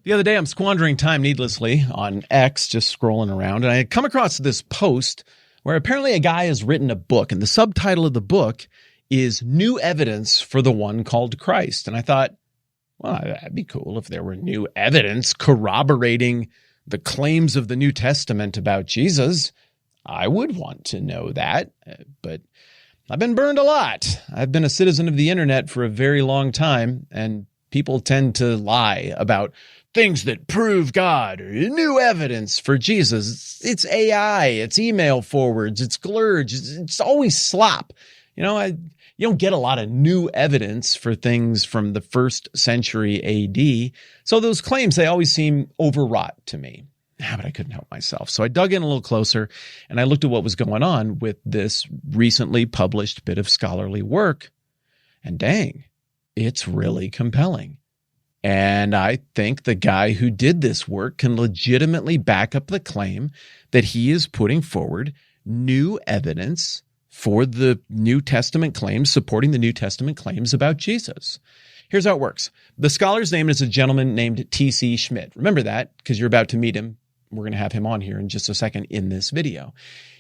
The other day, I'm squandering time needlessly on X, just scrolling around, and I had come across this post where apparently a guy has written a book, and the subtitle of the book is New Evidence for the One Called Christ. And I thought, well, that'd be cool if there were new evidence corroborating the claims of the New Testament about Jesus. I would want to know that, but I've been burned a lot. I've been a citizen of the internet for a very long time, and people tend to lie about things that prove God or new evidence for Jesus. It's AI, it's email forwards, it's glurge, it's always slop. You don't get a lot of new evidence for things from the first century AD. So those claims, they always seem overwrought to me. But I couldn't help myself. So I dug in a little closer and I looked at what was going on with this recently published bit of scholarly work. And dang, it's really compelling. And I think the guy who did this work can legitimately back up the claim that he is putting forward new evidence for the New Testament claims, supporting the New Testament claims about Jesus. Here's how it works. The scholar's name is a gentleman named T.C. Schmidt. Remember that because you're about to meet him. We're going to have him on here in just a second in this video.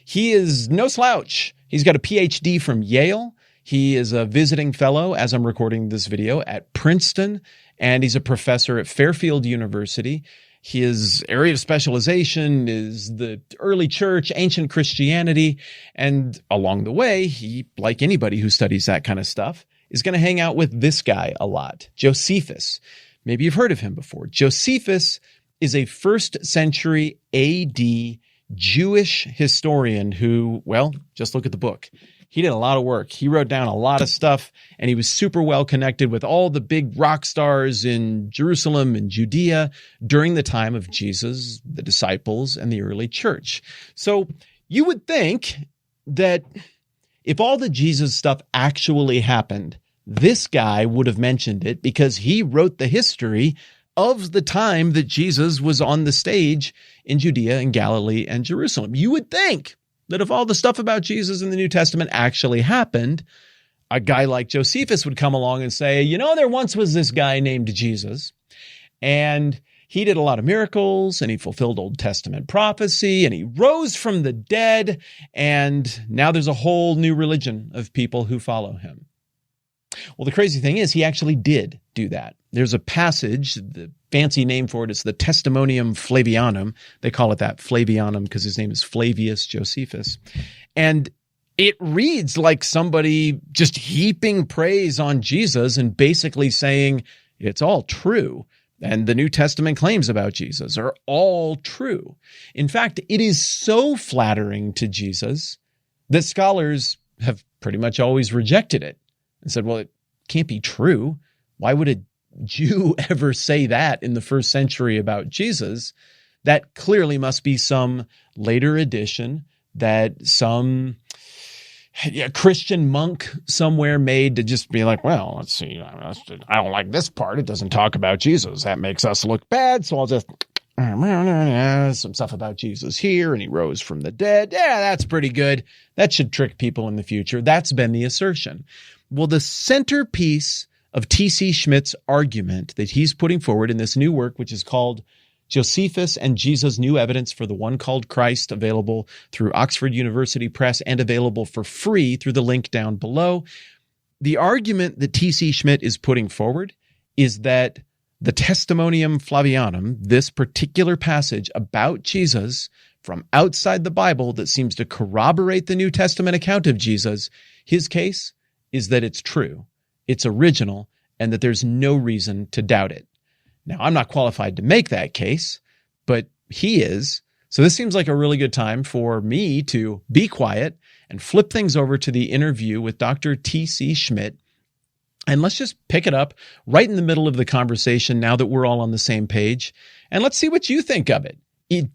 He is no slouch. He's got a PhD from Yale. He is a visiting fellow, as I'm recording this video, at Princeton, and he's a professor at Fairfield University. His area of specialization is the early church, ancient Christianity, and along the way, he, like anybody who studies that kind of stuff, is going to hang out with this guy a lot, Josephus. Maybe you've heard of him before. Josephus is a first century AD Jewish historian who, well, just look at the book. He did a lot of work. He wrote down a lot of stuff, and he was super well connected with all the big rock stars in Jerusalem and Judea during the time of Jesus, the disciples, and the early church. So you would think that if all the Jesus stuff actually happened, this guy would have mentioned it because he wrote the history of the time that Jesus was on the stage in Judea and Galilee and Jerusalem. You would think that if all the stuff about Jesus in the New Testament actually happened, a guy like Josephus would come along and say, there once was this guy named Jesus, and he did a lot of miracles, and he fulfilled Old Testament prophecy, and he rose from the dead, and now there's a whole new religion of people who follow him. Well, the crazy thing is he actually did do that. There's a passage, the fancy name for it is the Testimonium Flavianum. They call it that, Flavianum, because his name is Flavius Josephus. And it reads like somebody just heaping praise on Jesus and basically saying it's all true. And the New Testament claims about Jesus are all true. In fact, it is so flattering to Jesus that scholars have pretty much always rejected it and said, well, it can't be true. Why would a Jew ever say that in the first century about Jesus? That clearly must be some later addition that some Christian monk somewhere made to just be like, well, let's see, I don't like this part. It doesn't talk about Jesus. That makes us look bad. So I'll just some stuff about Jesus here, and he rose from the dead. Yeah, that's pretty good. That should trick people in the future. That's been the assertion. Well, the centerpiece of T.C. Schmidt's argument that he's putting forward in this new work, which is called Josephus and Jesus' New Evidence for the One Called Christ, available through Oxford University Press and available for free through the link down below. The argument that T.C. Schmidt is putting forward is that the Testimonium Flavianum, this particular passage about Jesus from outside the Bible that seems to corroborate the New Testament account of Jesus, his case is that it's true, it's original, and that there's no reason to doubt it. Now, I'm not qualified to make that case, but he is. So this seems like a really good time for me to be quiet and flip things over to the interview with Dr. T.C. Schmidt. And let's just pick it up right in the middle of the conversation now that we're all on the same page. And let's see what you think of it.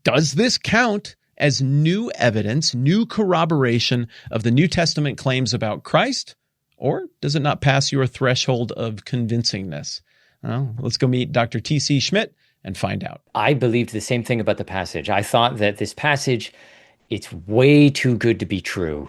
Does this count as new evidence, new corroboration of the New Testament claims about Christ? Or does it not pass your threshold of convincingness? Well, let's go meet Dr. T.C. Schmidt and find out. I believed the same thing about the passage. I thought that this passage, it's way too good to be true.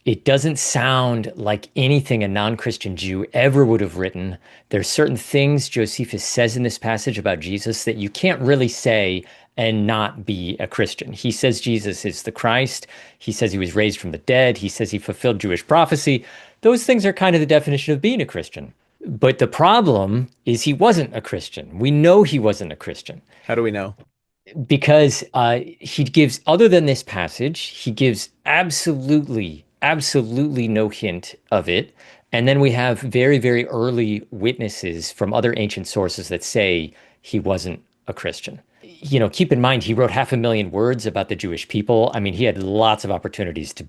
It doesn't sound like anything a non-Christian Jew ever would have written. There's certain things Josephus says in this passage about Jesus that you can't really say and not be a Christian. He says Jesus is the Christ. He says he was raised from the dead. He says he fulfilled Jewish prophecy. Those things are kind of the definition of being a Christian. But the problem is he wasn't a Christian. We know he wasn't a Christian How do we know? because he gives, other than this passage, he gives absolutely no hint of it. And then we have very, very early witnesses from other ancient sources that say he wasn't a Christian. You know, keep in mind, he wrote 500,000 words about the Jewish people. I mean, he had lots of opportunities to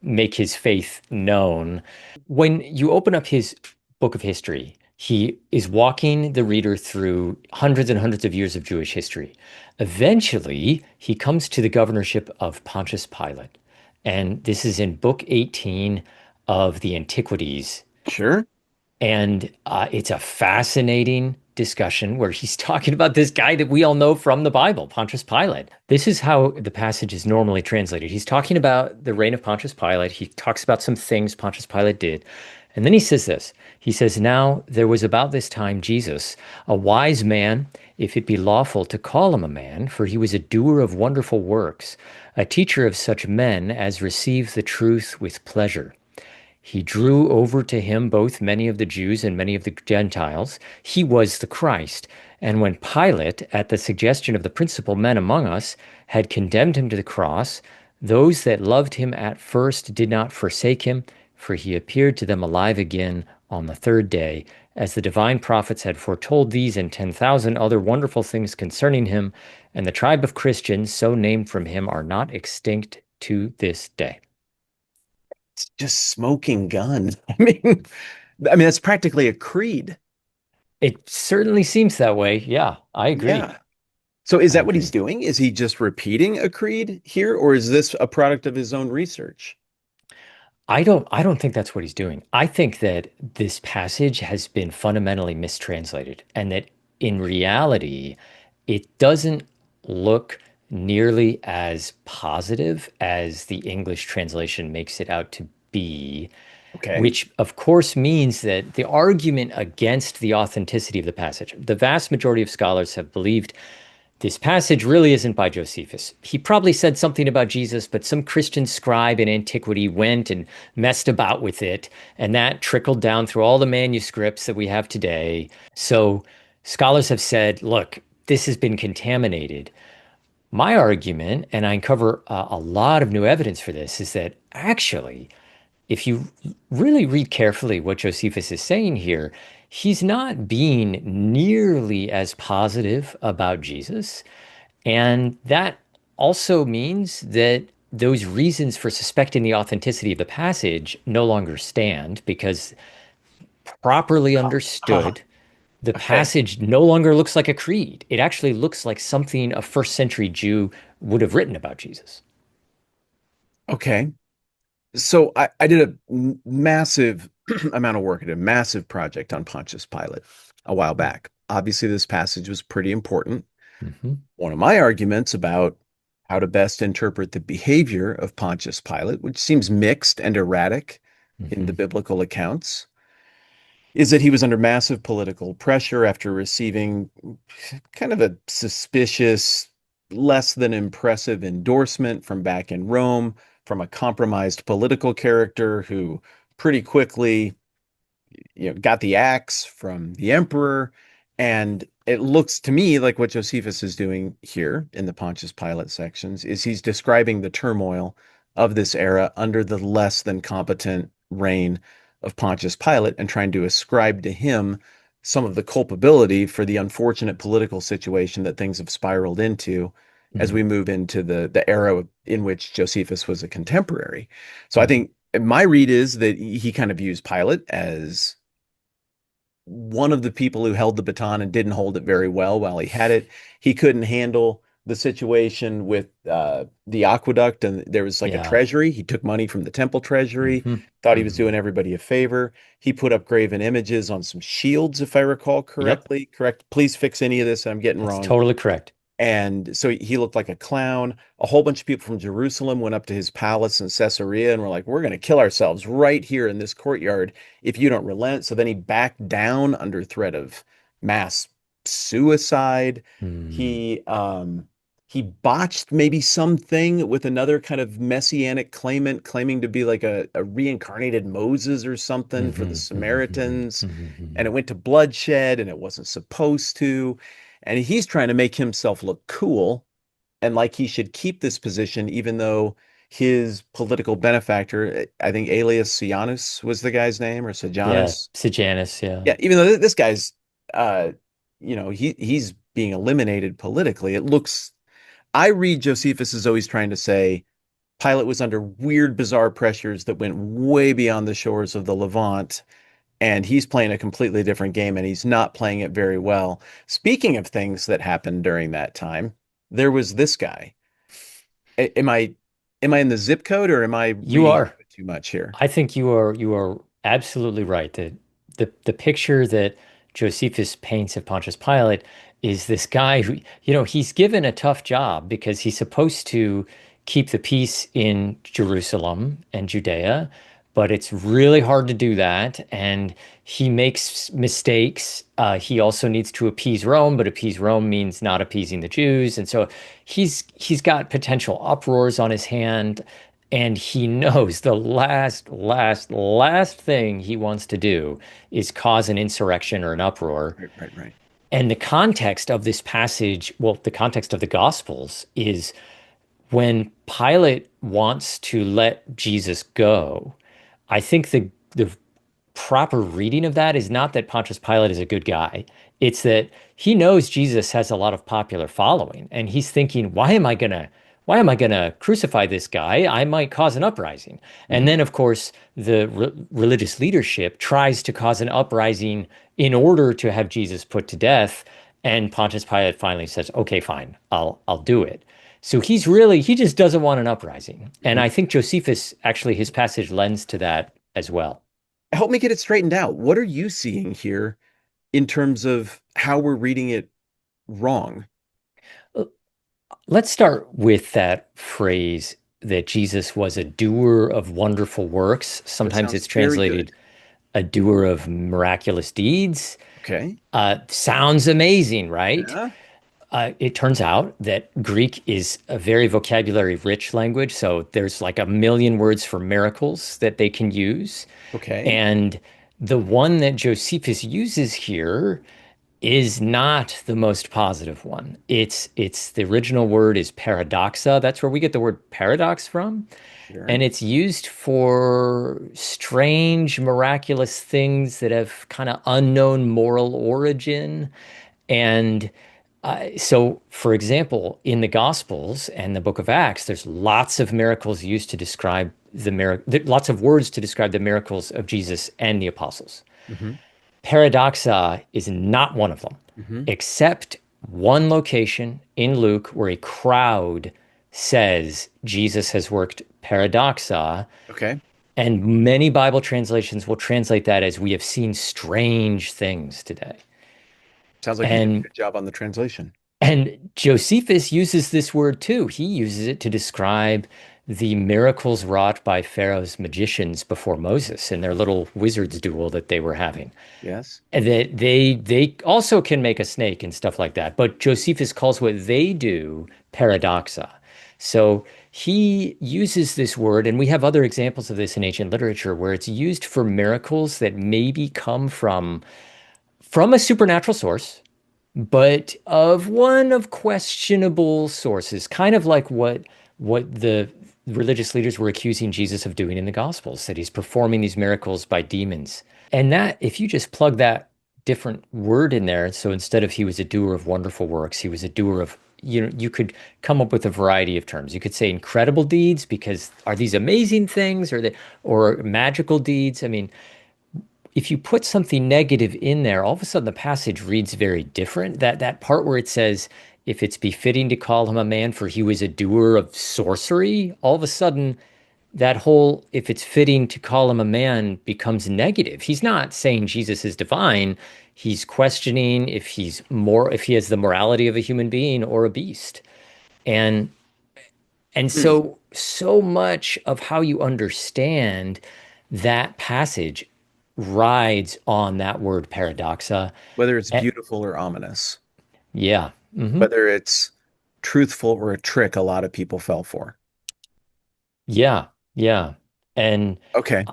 make his faith known. When you open up his book of history, he is walking the reader through hundreds and hundreds of years of Jewish history. Eventually, he comes to the governorship of Pontius Pilate. And this is in Book 18 of the Antiquities. Sure. And it's a fascinating discussion where he's talking about this guy that we all know from the Bible, Pontius Pilate. This is how the passage is normally translated. He's talking about the reign of Pontius Pilate. He talks about some things Pontius Pilate did. And then he says this. He says, "Now there was about this time Jesus, a wise man, if it be lawful to call him a man, for he was a doer of wonderful works, a teacher of such men as receive the truth with pleasure. He drew over to him both many of the Jews and many of the Gentiles. He was the Christ. And when Pilate, at the suggestion of the principal men among us, had condemned him to the cross, those that loved him at first did not forsake him, for he appeared to them alive again on the third day, as the divine prophets had foretold these and 10,000 other wonderful things concerning him. And the tribe of Christians, so named from him, are not extinct to this day." It's just smoking gun. I mean, that's practically a creed. It certainly seems that way. Yeah, I agree. Yeah. So is I that what he's agree. doing? Is he just repeating a creed here, or is this a product of his own research? I don't think that's what he's doing. I think that this passage has been fundamentally mistranslated and that in reality it doesn't look nearly as positive as the English translation makes it out to be, Okay. which of course means that the argument against the authenticity of the passage, the vast majority of scholars have believed this passage really isn't by Josephus. He probably said something about Jesus, but some Christian scribe in antiquity went and messed about with it, and that trickled down through all the manuscripts that we have today. So scholars have said, look, this has been contaminated. My argument, and I uncover a lot of new evidence for this, is that actually, if you really read carefully what Josephus is saying here, he's not being nearly as positive about Jesus. And that also means that those reasons for suspecting the authenticity of the passage no longer stand because, properly Huh. understood, the Okay. passage no longer looks like a creed. It actually looks like something a first century Jew would have written about Jesus. Okay. So I did a massive amount of work. I did a massive project on Pontius Pilate a while back. Obviously, this passage was pretty important. Hmm. One of my arguments about how to best interpret the behavior of Pontius Pilate, which seems mixed and erratic in the Hmm. biblical accounts, is that he was under massive political pressure after receiving kind of a suspicious, less than impressive endorsement from back in Rome from a compromised political character who pretty quickly, got the axe from the emperor. And it looks to me like what Josephus is doing here in the Pontius Pilate sections is he's describing the turmoil of this era under the less than competent reign of Pontius Pilate and trying to ascribe to him some of the culpability for the unfortunate political situation that things have spiraled into as we Hmm. move into the era in which Josephus was a contemporary. So I Hmm. think my read is that he kind of views Pilate as one of the people who held the baton and didn't hold it very well while he had it. He couldn't handle the situation with the aqueduct, and there was like a Yeah. treasury. He took money from the temple treasury, Hmm. thought he was Hmm. doing everybody a favor. He put up graven images on some shields, if I recall Yep. correctly. Correct. Please fix any of this I'm getting That's wrong. totally correct. And so he looked like a clown. A whole bunch of people from Jerusalem went up to his palace in Caesarea and were like, we're going to kill ourselves right here in this courtyard if you don't relent. So then he backed down under threat of mass suicide. Hmm. He botched maybe something with another kind of messianic claimant claiming to be like a reincarnated Moses or something for the Mhm, mhm, mhm, Samaritans. mhm, And it mhm. went to bloodshed and it wasn't supposed to. And he's trying to make himself look cool and like he should keep this position, even though his political benefactor, I think Aelius Sianus was the guy's name, or Yeah, Sejanus. Sejanus, yeah. Yeah, even though this guy's, he's being eliminated politically. It looks, I read Josephus as always trying to say Pilate was under weird, bizarre pressures that went way beyond the shores of the Levant, and he's playing a completely different game, and he's not playing it very well. Speaking of things that happened during that time, there was this guy. Am I in the zip code or am I You reading are. into it too much here? I think you are absolutely right. The picture that Josephus paints of Pontius Pilate is this guy who, he's given a tough job because he's supposed to keep the peace in Jerusalem and Judea, but it's really hard to do that. And he makes mistakes. He also needs to appease Rome, but appease Rome means not appeasing the Jews. And so he's got potential uproars on his hand. And he knows the last thing he wants to do is cause an insurrection or an uproar. Right, right, right. And the context of this passage, well, the context of the Gospels is when Pilate wants to let Jesus go. I think the proper reading of that is not that Pontius Pilate is a good guy. It's that he knows Jesus has a lot of popular following, and he's thinking, why am I gonna crucify this guy? I might cause an uprising. And Hmm. then, of course, the religious leadership tries to cause an uprising in order to have Jesus put to death. And Pontius Pilate finally says, "Okay, fine, I'll do it." So he just doesn't want an uprising. And Hmm. I think Josephus actually his passage lends to that as well. Help me get it straightened out. What are you seeing here in terms of how we're reading it wrong? Let's start with that phrase that Jesus was a doer of wonderful works. That Sometimes sounds it's very good. translated a doer of miraculous deeds. Okay. Sounds amazing, right? Yeah. It turns out that Greek is a very vocabulary rich language. So there's like a million words for miracles that they can use. Okay. And the one that Josephus uses here is not the most positive one. It's the original word is paradoxa. That's where we get the word paradox from. Sure. And it's used for strange, miraculous things that have kind of unknown moral origin. And so, for example, in the Gospels and the book of Acts, there's lots of miracles used to describe lots of words to describe the miracles of Jesus and the apostles. Hmm. Paradoxa is not one of them, Hmm. except one location in Luke where a crowd says Jesus has worked paradoxa, Okay. and many Bible translations will translate that as we have seen strange things today. Sounds like you did a And good job on the translation. and Josephus uses this word too. He uses it to describe the miracles wrought by Pharaoh's magicians before Moses in their little wizard's duel that they were having. Yes. And that they also can make a snake and stuff like that. But Josephus calls what they do paradoxa. So he uses this word, and we have other examples of this in ancient literature where it's used for miracles that maybe come from a supernatural source, but of one of questionable sources, kind of like what the religious leaders were accusing Jesus of doing in the Gospels, that he's performing these miracles by demons. And that, if you just plug that different word in there, so instead of he was a doer of wonderful works, he was a doer of, you could come up with a variety of terms. You could say incredible deeds because are these amazing things or magical deeds? I mean, if you put something negative in there, all of a sudden the passage reads very different. That part where it says, if it's befitting to call him a man for he was a doer of sorcery, all of a sudden that whole, if it's fitting to call him a man, becomes negative. He's not saying Jesus is divine. He's questioning if he has the morality of a human being or a beast. And Hmm. so much of how you understand that passage rides on that word paradoxa. Whether it's Eh, beautiful or ominous, yeah. whether it's truthful or a trick a lot of people fell for. Yeah. Yeah. And Okay.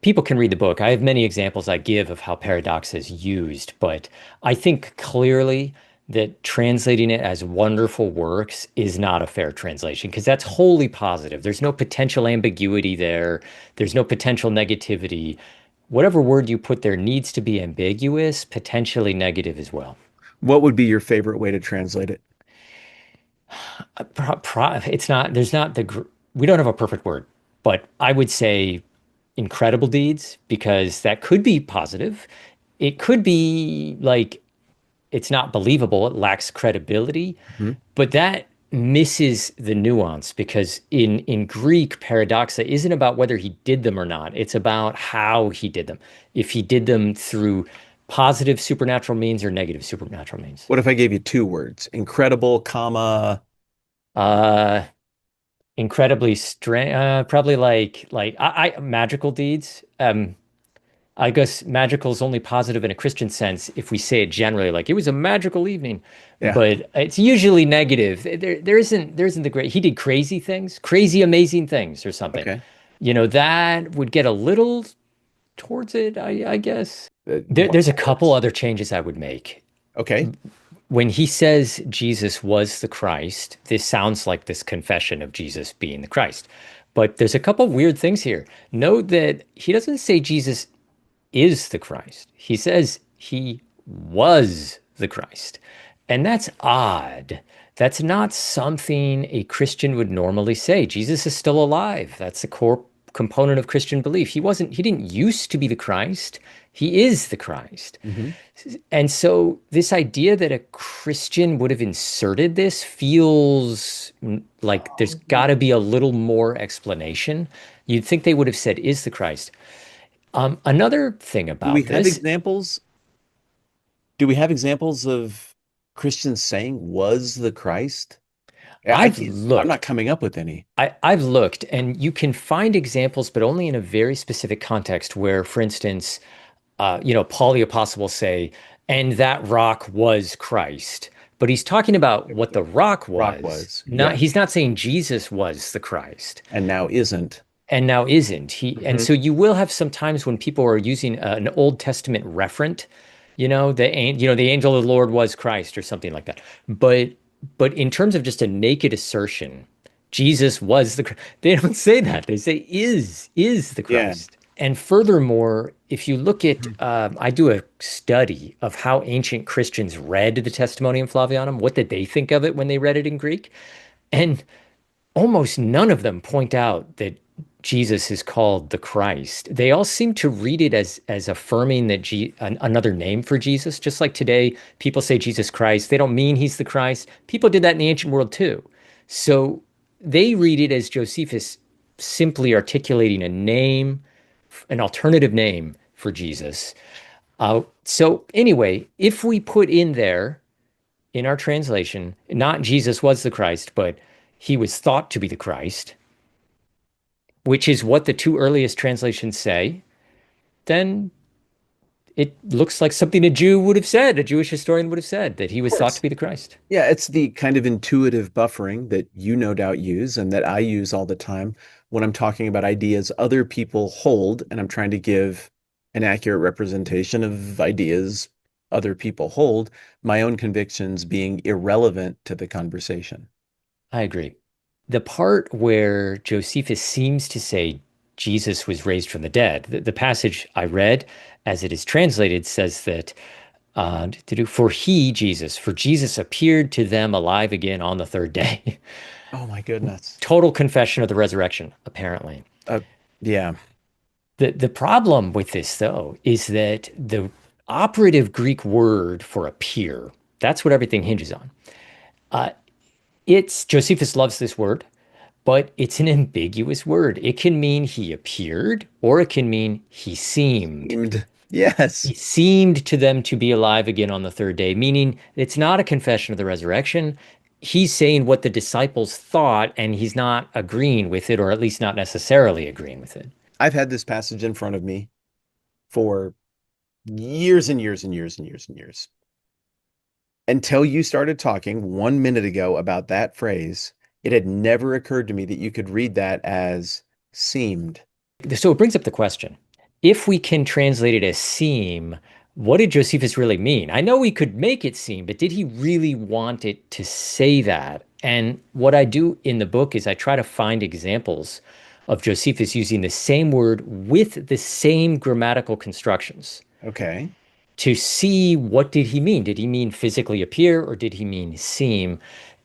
people can read the book. I have many examples I give of how paradox is used, but I think clearly that translating it as wonderful works is not a fair translation because that's wholly positive. There's no potential ambiguity there. There's no potential negativity. Whatever word you put there needs to be ambiguous, potentially negative as well. What would be your favorite way to translate it? It's not, there's not we don't have a perfect word, but I would say incredible deeds because that could be positive. It could be like it's not believable, it lacks credibility, Hmm. but that misses the nuance because in Greek, paradoxa isn't about whether he did them or not. It's about how he did them. If he did them through positive supernatural means or negative supernatural means. What if I gave you two words? Incredible, comma. Uh, incredibly strange, probably like magical deeds. I guess magical is only positive in a Christian sense if we say it generally, like it was a magical evening, Yeah. but it's usually negative. There isn't the great. He did crazy things, crazy amazing things, or something. Okay. That would get a little towards it, I guess. What There's a couple towards? other changes I would make. Okay. When he says Jesus was the Christ, this sounds like this confession of Jesus being the Christ. But there's a couple weird things here. Note that he doesn't say Jesus is the Christ. He says he was the Christ. And that's odd. That's not something a Christian would normally say. Jesus is still alive. That's a core component of Christian belief. He didn't used to be the Christ. He is the Christ. Hmm. And so this idea that a Christian would have inserted this feels like there's got to be a little more explanation. You'd think they would have said is the Christ. Another thing Do we about have this, examples? Do we have examples of Christians saying was the Christ? Yeah, I I've can't. I'm looked, not coming up with any. I've looked, and you can find examples, but only in a very specific context where, for instance, Paul the Apostle will say, and that rock was Christ. But he's talking about what the rock Rock was. was. Not Yeah. he's not saying Jesus was the Christ And now isn't. and now isn't. And Hmm. so you will have some times when people are using an Old Testament referent, the angel of the Lord was Christ or something like that. But in terms of just a naked assertion, Jesus was they don't say that. They say is the Yeah. Christ. And furthermore, if you look at, Mhm. I do a study of how ancient Christians read the Testimonium Flavianum. What did they think of it when they read it in Greek? And almost none of them point out that Jesus is called the Christ. They all seem to read it as affirming that another name for Jesus. Just like today, people say Jesus Christ. They don't mean he's the Christ. People did that in the ancient world too. So they read it as Josephus simply articulating a name, an alternative name for Jesus. So anyway, if we put in there in our translation, not Jesus was the Christ, but he was thought to be the Christ, which is what the two earliest translations say, then it looks like something a Jew would have said, a Jewish historian would have said, that he Of was thought to course. be the Christ. Yeah, it's the kind of intuitive buffering that you no doubt use and that I use all the time when I'm talking about ideas other people hold, and I'm trying to give an accurate representation of ideas other people hold, my own convictions being irrelevant to the conversation. I agree. The part where Josephus seems to say Jesus was raised from the dead, the passage I read as it is translated says that for Jesus appeared to them alive again on the third day. Oh my goodness. Total confession of the resurrection, apparently. Uh, yeah. The problem with this, though, is that the operative Greek word for appear, that's what everything hinges on. Uh, it's Josephus loves this word. but it's an ambiguous word. It can mean he appeared, or it can mean he seemed. Seemed. Yes. He seemed to them to be alive again on the third day, meaning it's not a confession of the resurrection. He's saying what the disciples thought, and he's not agreeing with it, or at least not necessarily agreeing with it. I've had this passage in front of me for years and years and years and years and years. Until you started talking 1 minute ago about that phrase, it had never occurred to me that you could read that as seemed. So it brings up the question, if we can translate it as seem, what did Josephus really mean? I know he could make it seem, but did he really want it to say that? And what I do in the book is I try to find examples of Josephus using the same word with the same grammatical constructions Okay. to see what did he mean. Did he mean physically appear, or did he mean seem?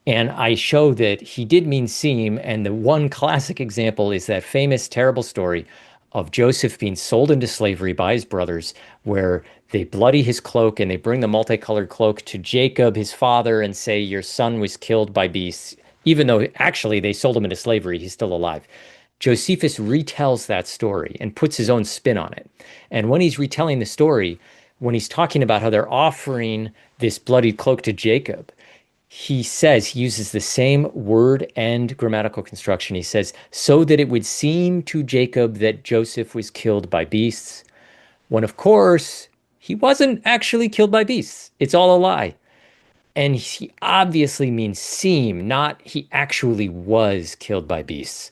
And I show that he did mean seem. And the one classic example is that famous, terrible story of Joseph being sold into slavery by his brothers, where they bloody his cloak and they bring the multicolored cloak to Jacob, his father, and say, your son was killed by beasts. Even though actually they sold him into slavery, he's still alive. Josephus retells that story and puts his own spin on it. And when he's retelling the story, when he's talking about how they're offering this bloodied cloak to Jacob, he says, he uses the same word and grammatical construction. He says, so that it would seem to Jacob that Joseph was killed by beasts, when of course he wasn't actually killed by beasts. It's all a lie. And he obviously means seem, not he actually was killed by beasts.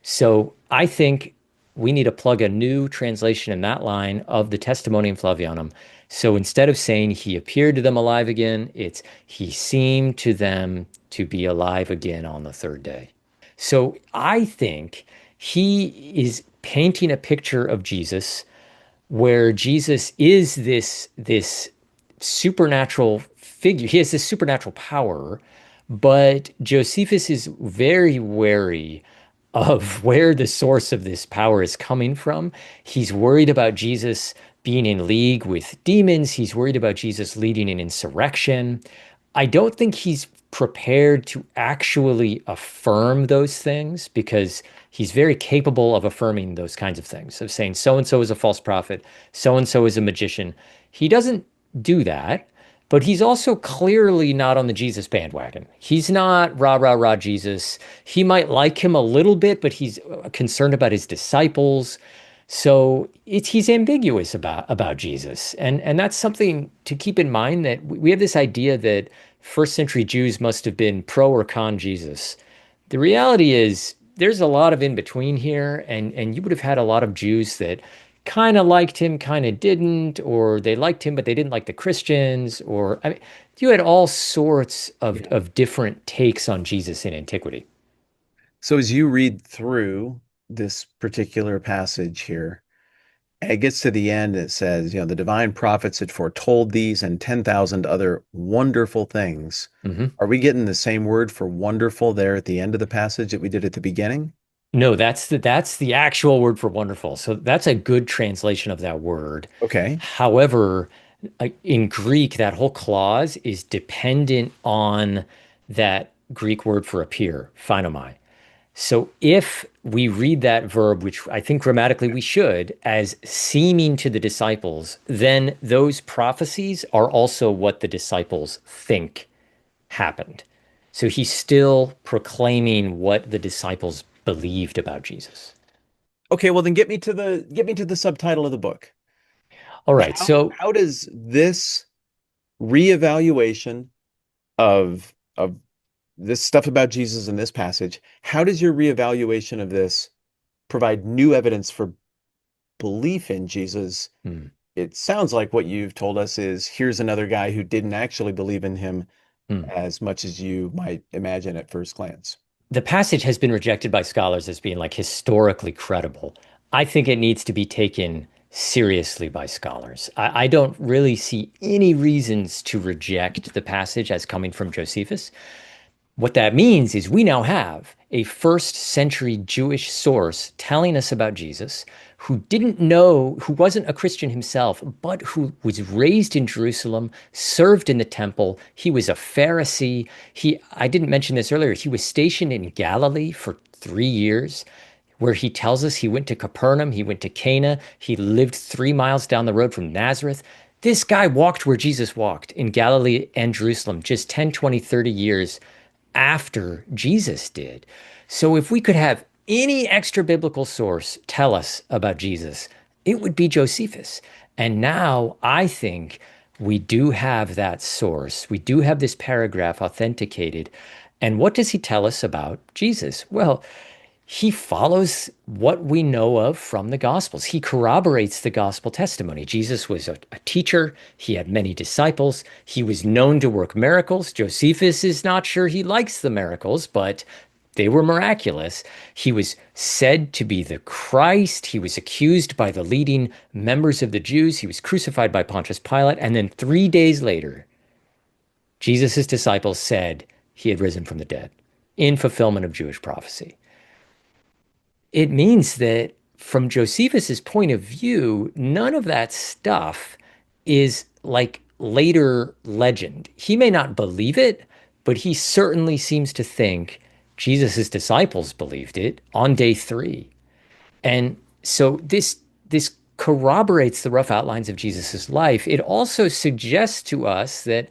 So I think we need to plug a new translation in that line of the Testimonium Flavianum. So instead of saying he appeared to them alive again, it's he seemed to them to be alive again on the third day. So I think he is painting a picture of Jesus where Jesus is this supernatural figure. He has this supernatural power, but Josephus is very wary of where the source of this power is coming from. He's worried about Jesus being in league with demons. He's worried about Jesus leading an insurrection. I don't think he's prepared to actually affirm those things, because he's very capable of affirming those kinds of things, of saying so-and-so is a false prophet, so-and-so is a magician. He doesn't do that, but he's also clearly not on the Jesus bandwagon. He's not rah, rah, rah Jesus. He might like him a little bit, but he's concerned about his disciples. So he's ambiguous about Jesus. And that's something to keep in mind, that we have this idea that first century Jews must have been pro or con Jesus. The reality is there's a lot of in between here, and you would have had a lot of Jews that kind of liked him, kind of didn't, or they liked him, but they didn't like the Christians, or I mean, you had all sorts of different takes on Jesus in antiquity. So as you read through this particular passage here, it gets to the end, it says, the divine prophets had foretold these and 10,000 other wonderful things. Mm-hmm. Are we getting the same word for wonderful there at the end of the passage that we did at the beginning? No, that's the actual word for wonderful. So that's a good translation of that word. Okay. However, in Greek, that whole clause is dependent on that Greek word for appear, phainomai. So if we read that verb, which I think grammatically we should, as seeming to the disciples, then those prophecies are also what the disciples think happened. So he's still proclaiming what the disciples believed about Jesus. Okay, well then get me to the subtitle of the book. All right. How does this reevaluation of this stuff about Jesus in this passage, how does your reevaluation of this provide new evidence for belief in Jesus? hmm, It sounds like what you've told us is here's another guy who didn't actually believe in him hmm. as much as you might imagine at first glance. The passage has been rejected by scholars as being like historically credible. I think it needs to be taken seriously by scholars. I don't really see any reasons to reject the passage as coming from Josephus. What that means is we now have a first century Jewish source telling us about Jesus who didn't know, who wasn't a Christian himself, but who was raised in Jerusalem, served in the temple. He was a Pharisee. I didn't mention this earlier, he was stationed in Galilee for 3 years, where he tells us he went to Capernaum, he went to Cana, he lived 3 miles down the road from Nazareth. This guy walked where Jesus walked in Galilee and Jerusalem just 10, 20, 30 years after Jesus did. So if we could have any extra biblical source tell us about Jesus, it would be Josephus. And now I think we do have that source. We do have this paragraph authenticated. And what does he tell us about Jesus? Well, he follows what we know of from the Gospels. He corroborates the Gospel testimony. Jesus was a teacher. He had many disciples. He was known to work miracles. Josephus is not sure he likes the miracles, but they were miraculous. He was said to be the Christ. He was accused by the leading members of the Jews. He was crucified by Pontius Pilate. And then 3 days later, Jesus' disciples said he had risen from the dead in fulfillment of Jewish prophecy. It means that from Josephus's point of view, none of that stuff is like later legend. He may not believe it, but he certainly seems to think Jesus' disciples believed it on day 3. And so this corroborates the rough outlines of Jesus' life. It also suggests to us that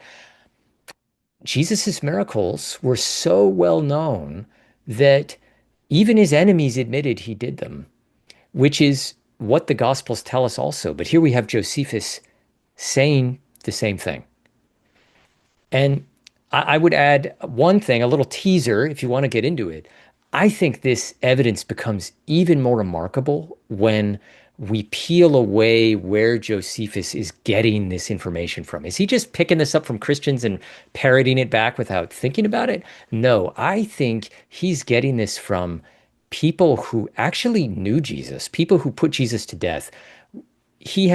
Jesus' miracles were so well known that even his enemies admitted he did them, which is what the Gospels tell us also. But here we have Josephus saying the same thing. And I would add one thing, a little teaser, if you want to get into it. I think this evidence becomes even more remarkable when we peel away where Josephus is getting this information from. Is he just picking this up from Christians and parroting it back without thinking about it? No, I think he's getting this from people who actually knew Jesus, people who put Jesus to death. He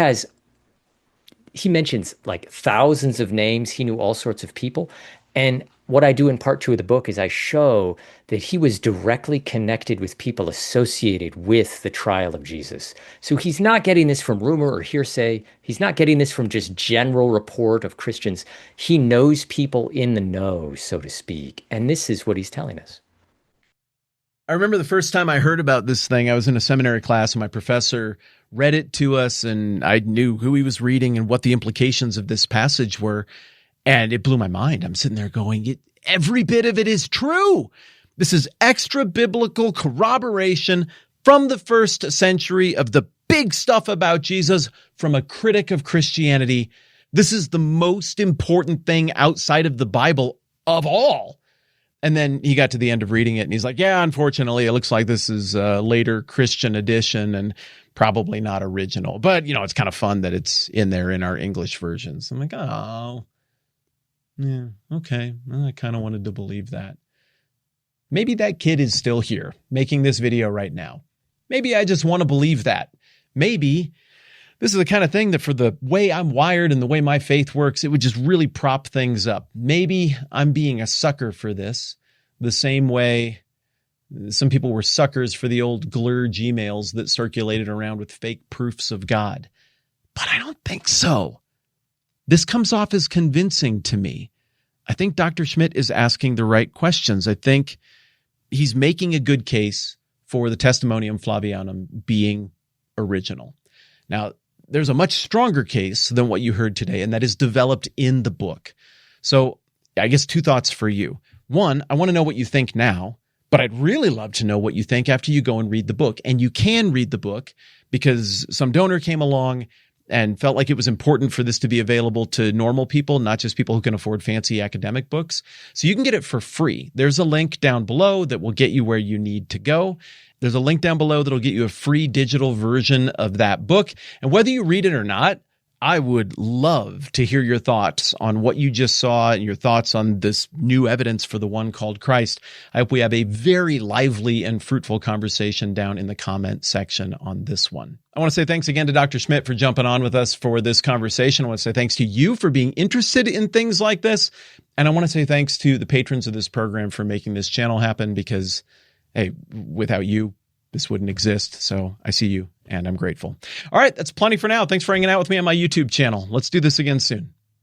mentions like thousands of names. He knew all sorts of people. And what I do in part 2 of the book is I show that he was directly connected with people associated with the trial of Jesus. So he's not getting this from rumor or hearsay. He's not getting this from just general report of Christians. He knows people in the know, so to speak. And this is what he's telling us. I remember the first time I heard about this thing, I was in a seminary class and my professor read it to us and I knew who he was reading and what the implications of this passage were. And it blew my mind. I'm sitting there going, every bit of it is true. This is extra biblical corroboration from the first century of the big stuff about Jesus from a critic of Christianity. This is the most important thing outside of the Bible of all. And then he got to the end of reading it and he's like, yeah, unfortunately, it looks like this is a later Christian edition and probably not original. But, it's kind of fun that it's in there in our English versions. I'm like, oh. Yeah, okay. Well, I kind of wanted to believe that. Maybe that kid is still here making this video right now. Maybe I just want to believe that. Maybe this is the kind of thing that for the way I'm wired and the way my faith works, it would just really prop things up. Maybe I'm being a sucker for this, the same way some people were suckers for the old Glur Gmails that circulated around with fake proofs of God. But I don't think so. This comes off as convincing to me. I think Dr. Schmidt is asking the right questions. I think he's making a good case for the Testimonium Flavianum being original. Now, there's a much stronger case than what you heard today, and that is developed in the book. So I guess 2 thoughts for you. One, I want to know what you think now, but I'd really love to know what you think after you go and read the book. And you can read the book because some donor came along and felt like it was important for this to be available to normal people, not just people who can afford fancy academic books. So you can get it for free. There's a link down below that will get you where you need to go. There's a link down below that'll get you a free digital version of that book. And whether you read it or not, I would love to hear your thoughts on what you just saw and your thoughts on this new evidence for the one called Christ. I hope we have a very lively and fruitful conversation down in the comment section on this one. I want to say thanks again to Dr. Schmidt for jumping on with us for this conversation. I want to say thanks to you for being interested in things like this. And I want to say thanks to the patrons of this program for making this channel happen because, hey, without you, this wouldn't exist. So I see you and I'm grateful. All right, that's plenty for now. Thanks for hanging out with me on my YouTube channel. Let's do this again soon.